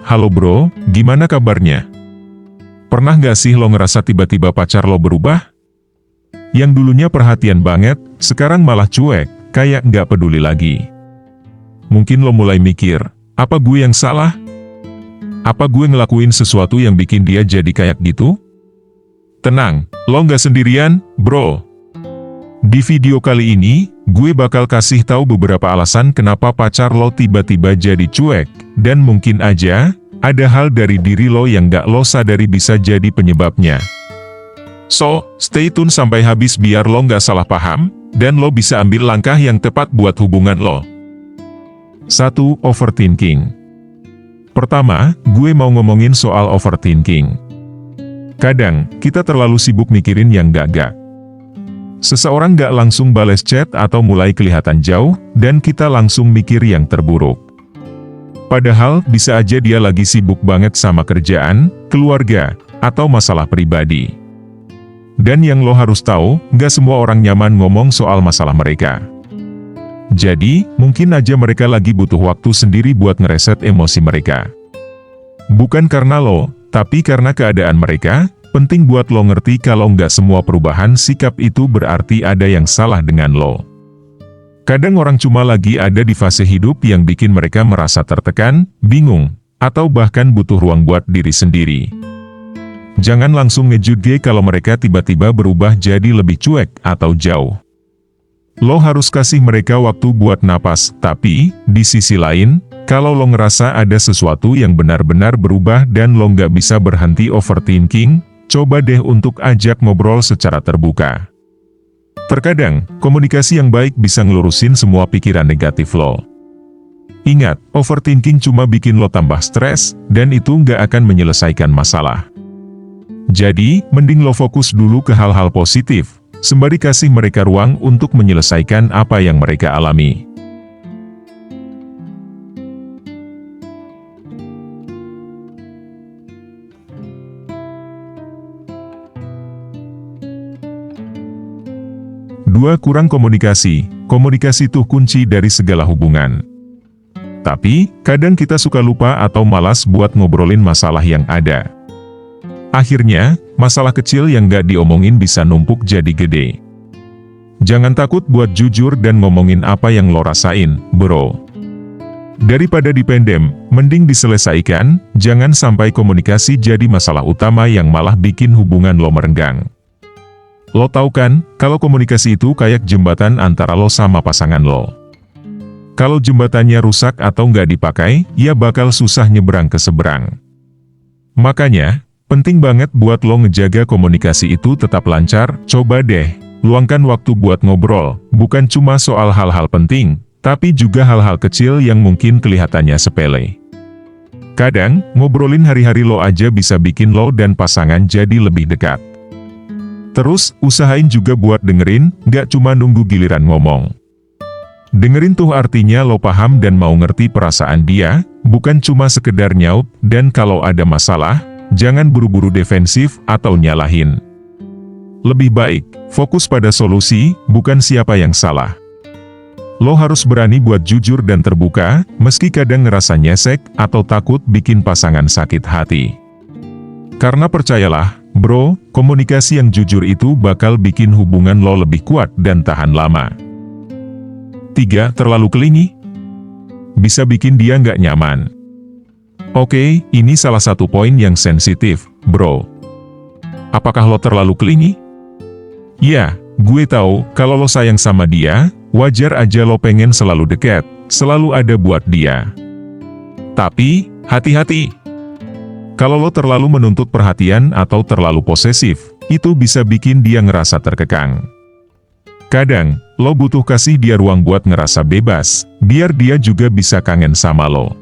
Halo bro, gimana kabarnya? Pernah gak sih lo ngerasa tiba-tiba pacar lo berubah? Yang dulunya perhatian banget, sekarang malah cuek, kayak gak peduli lagi. Mungkin lo mulai mikir, apa gue yang salah? Apa gue ngelakuin sesuatu yang bikin dia jadi kayak gitu? Tenang, lo gak sendirian, bro. Di video kali ini, gue bakal kasih tahu beberapa alasan kenapa pacar lo tiba-tiba jadi cuek, dan mungkin aja, ada hal dari diri lo yang gak lo sadari bisa jadi penyebabnya. So, stay tune sampai habis biar lo gak salah paham, dan lo bisa ambil langkah yang tepat buat hubungan lo. 1. Overthinking. Pertama, gue mau ngomongin soal overthinking. Kadang, kita terlalu sibuk mikirin yang gak-gak. Seseorang gak langsung bales chat atau mulai kelihatan jauh, dan kita langsung mikir yang terburuk. Padahal, bisa aja dia lagi sibuk banget sama kerjaan, keluarga, atau masalah pribadi. Dan yang lo harus tahu, gak semua orang nyaman ngomong soal masalah mereka. Jadi, mungkin aja mereka lagi butuh waktu sendiri buat ngereset emosi mereka. Bukan karena lo, tapi karena keadaan mereka. Penting buat lo ngerti kalau nggak semua perubahan sikap itu berarti ada yang salah dengan lo. Kadang orang cuma lagi ada di fase hidup yang bikin mereka merasa tertekan, bingung, atau bahkan butuh ruang buat diri sendiri. Jangan langsung ngejudge kalau mereka tiba-tiba berubah jadi lebih cuek atau jauh. Lo harus kasih mereka waktu buat napas, tapi, di sisi lain, kalau lo ngerasa ada sesuatu yang benar-benar berubah dan lo nggak bisa berhenti overthinking, coba deh untuk ajak ngobrol secara terbuka. Terkadang, komunikasi yang baik bisa ngelurusin semua pikiran negatif lo. Ingat, overthinking cuma bikin lo tambah stres, dan itu nggak akan menyelesaikan masalah. Jadi, mending lo fokus dulu ke hal-hal positif, sembari kasih mereka ruang untuk menyelesaikan apa yang mereka alami. Dua, kurang komunikasi. Komunikasi tuh kunci dari segala hubungan. Tapi, kadang kita suka lupa atau malas buat ngobrolin masalah yang ada. Akhirnya, masalah kecil yang gak diomongin bisa numpuk jadi gede. Jangan takut buat jujur dan ngomongin apa yang lo rasain, bro. Daripada dipendem, mending diselesaikan, jangan sampai komunikasi jadi masalah utama yang malah bikin hubungan lo merenggang. Lo tahu kan, kalau komunikasi itu kayak jembatan antara lo sama pasangan lo. Kalau jembatannya rusak atau nggak dipakai, ya bakal susah nyebrang ke seberang. Makanya, penting banget buat lo ngejaga komunikasi itu tetap lancar. Coba deh, luangkan waktu buat ngobrol, bukan cuma soal hal-hal penting, tapi juga hal-hal kecil yang mungkin kelihatannya sepele. Kadang, ngobrolin hari-hari lo aja bisa bikin lo dan pasangan jadi lebih dekat. Terus, usahain juga buat dengerin, gak cuma nunggu giliran ngomong. Dengerin tuh artinya lo paham dan mau ngerti perasaan dia, bukan cuma sekedar nyaut, dan kalau ada masalah, jangan buru-buru defensif atau nyalahin. Lebih baik, fokus pada solusi, bukan siapa yang salah. Lo harus berani buat jujur dan terbuka, meski kadang ngerasa nyesek atau takut bikin pasangan sakit hati. Karena percayalah, bro, komunikasi yang jujur itu bakal bikin hubungan lo lebih kuat dan tahan lama. 3. Terlalu clingy. Bisa bikin dia nggak nyaman. Oke, ini salah satu poin yang sensitif, bro. Apakah lo terlalu clingy? Ya, gue tahu, kalau lo sayang sama dia, wajar aja lo pengen selalu dekat, selalu ada buat dia. Tapi, hati-hati. Kalau lo terlalu menuntut perhatian atau terlalu posesif, itu bisa bikin dia ngerasa terkekang. Kadang, lo butuh kasih dia ruang buat ngerasa bebas, biar dia juga bisa kangen sama lo.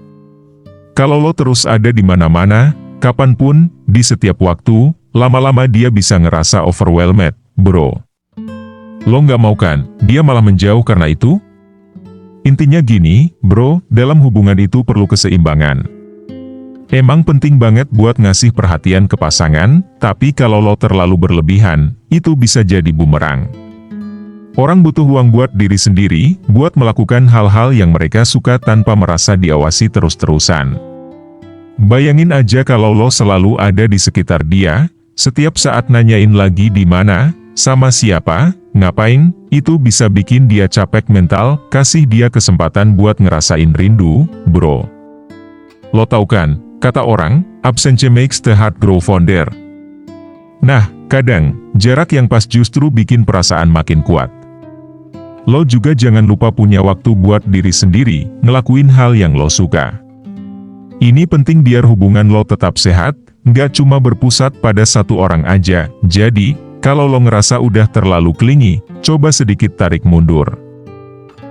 Kalau lo terus ada di mana-mana, kapanpun, di setiap waktu, lama-lama dia bisa ngerasa overwhelmed, bro. Lo nggak mau kan, dia malah menjauh karena itu? Intinya gini, bro, dalam hubungan itu perlu keseimbangan. Emang penting banget buat ngasih perhatian ke pasangan, tapi kalau lo terlalu berlebihan, itu bisa jadi bumerang. Orang butuh ruang buat diri sendiri, buat melakukan hal-hal yang mereka suka tanpa merasa diawasi terus-terusan. Bayangin aja kalau lo selalu ada di sekitar dia, setiap saat nanyain lagi di mana, sama siapa, ngapain, itu bisa bikin dia capek mental. Kasih dia kesempatan buat ngerasain rindu, bro. Lo tau kan, kata orang, absence makes the heart grow fonder. Nah, kadang, jarak yang pas justru bikin perasaan makin kuat. Lo juga jangan lupa punya waktu buat diri sendiri, ngelakuin hal yang lo suka. Ini penting biar hubungan lo tetap sehat, nggak cuma berpusat pada satu orang aja. Jadi, kalau lo ngerasa udah terlalu clingy, coba sedikit tarik mundur.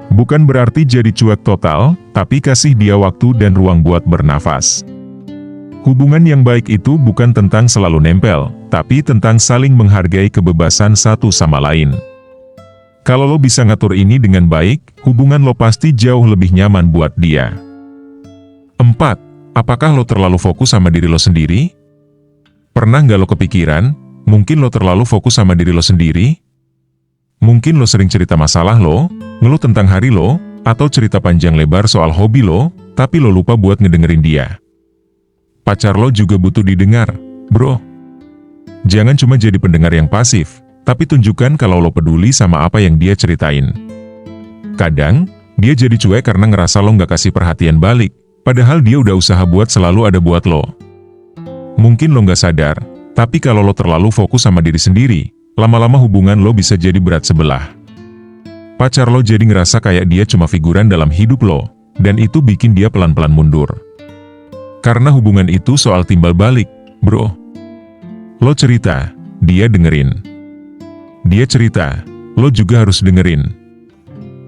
Bukan berarti jadi cuek total, tapi kasih dia waktu dan ruang buat bernafas. Hubungan yang baik itu bukan tentang selalu nempel, tapi tentang saling menghargai kebebasan satu sama lain. Kalau lo bisa ngatur ini dengan baik, hubungan lo pasti jauh lebih nyaman buat dia. 4. Apakah lo terlalu fokus sama diri lo sendiri? Pernah nggak lo kepikiran, mungkin lo terlalu fokus sama diri lo sendiri? Mungkin lo sering cerita masalah lo, ngeluh tentang hari lo, atau cerita panjang lebar soal hobi lo, tapi lo lupa buat ngedengerin dia. Pacar lo juga butuh didengar, bro. Jangan cuma jadi pendengar yang pasif, tapi tunjukkan kalau lo peduli sama apa yang dia ceritain. Kadang, dia jadi cuek karena ngerasa lo nggak kasih perhatian balik. Padahal dia udah usaha buat selalu ada buat lo. Mungkin lo nggak sadar, tapi kalau lo terlalu fokus sama diri sendiri, lama-lama hubungan lo bisa jadi berat sebelah. Pacar lo jadi ngerasa kayak dia cuma figuran dalam hidup lo, dan itu bikin dia pelan-pelan mundur. Karena hubungan itu soal timbal balik, bro. Lo cerita, dia dengerin. Dia cerita, lo juga harus dengerin.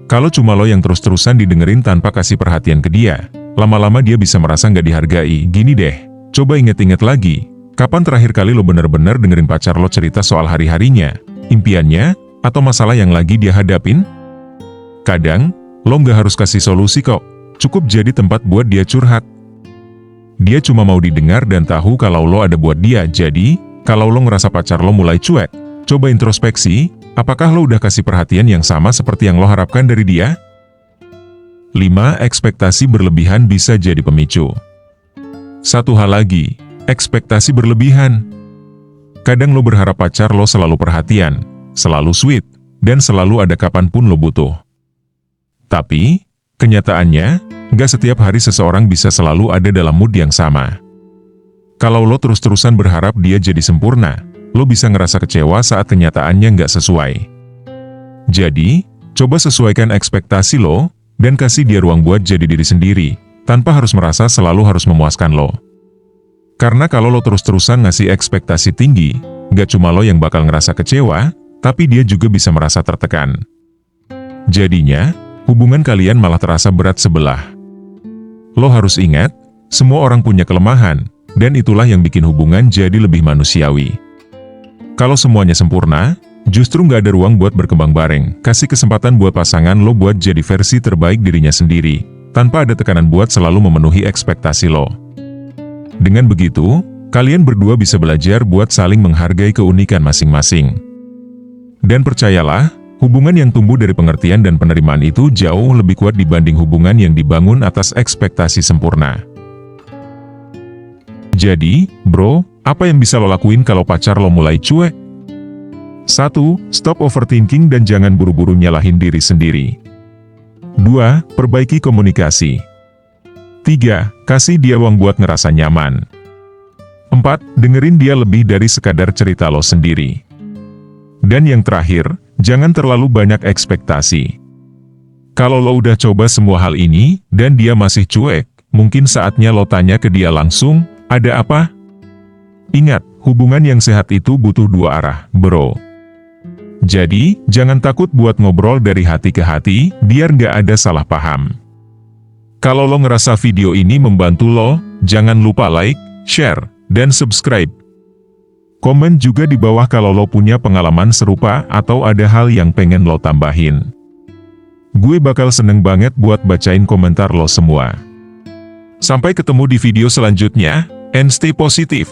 Kalau cuma lo yang terus-terusan didengerin tanpa kasih perhatian ke dia, lama-lama dia bisa merasa nggak dihargai. Gini deh, coba inget-inget lagi, kapan terakhir kali lo bener-bener dengerin pacar lo cerita soal hari-harinya, impiannya, atau masalah yang lagi dia hadapin? Kadang, lo nggak harus kasih solusi kok, cukup jadi tempat buat dia curhat. Dia cuma mau didengar dan tahu kalau lo ada buat dia. Jadi, kalau lo ngerasa pacar lo mulai cuek, coba introspeksi, apakah lo udah kasih perhatian yang sama seperti yang lo harapkan dari dia? 5. Ekspektasi berlebihan bisa jadi pemicu. Satu hal lagi, ekspektasi berlebihan. Kadang lo berharap pacar lo selalu perhatian, selalu sweet, dan selalu ada kapanpun lo butuh. Tapi, kenyataannya, nggak setiap hari seseorang bisa selalu ada dalam mood yang sama. Kalau lo terus-terusan berharap dia jadi sempurna, lo bisa ngerasa kecewa saat kenyataannya nggak sesuai. Jadi, coba sesuaikan ekspektasi lo, dan kasih dia ruang buat jadi diri sendiri, tanpa harus merasa selalu harus memuaskan lo. Karena kalau lo terus-terusan ngasih ekspektasi tinggi, nggak cuma lo yang bakal ngerasa kecewa, tapi dia juga bisa merasa tertekan. Jadinya, hubungan kalian malah terasa berat sebelah. Lo harus ingat, semua orang punya kelemahan, dan itulah yang bikin hubungan jadi lebih manusiawi. Kalau semuanya sempurna, justru nggak ada ruang buat berkembang bareng. Kasih kesempatan buat pasangan lo buat jadi versi terbaik dirinya sendiri, tanpa ada tekanan buat selalu memenuhi ekspektasi lo. Dengan begitu, kalian berdua bisa belajar buat saling menghargai keunikan masing-masing. Dan percayalah, hubungan yang tumbuh dari pengertian dan penerimaan itu jauh lebih kuat dibanding hubungan yang dibangun atas ekspektasi sempurna. Jadi, bro, apa yang bisa lo lakuin kalau pacar lo mulai cuek? 1. Stop overthinking dan jangan buru-buru nyalahin diri sendiri. 2. Perbaiki komunikasi. 3. Kasih dia ruang buat ngerasa nyaman. 4. Dengerin dia lebih dari sekadar cerita lo sendiri. Dan yang terakhir, jangan terlalu banyak ekspektasi. Kalau lo udah coba semua hal ini, dan dia masih cuek, mungkin saatnya lo tanya ke dia langsung, ada apa? Ingat, hubungan yang sehat itu butuh dua arah, bro. Jadi, jangan takut buat ngobrol dari hati ke hati, biar nggak ada salah paham. Kalau lo ngerasa video ini membantu lo, jangan lupa like, share, dan subscribe. Komen juga di bawah kalau lo punya pengalaman serupa atau ada hal yang pengen lo tambahin. Gue bakal seneng banget buat bacain komentar lo semua. Sampai ketemu di video selanjutnya, and stay positive.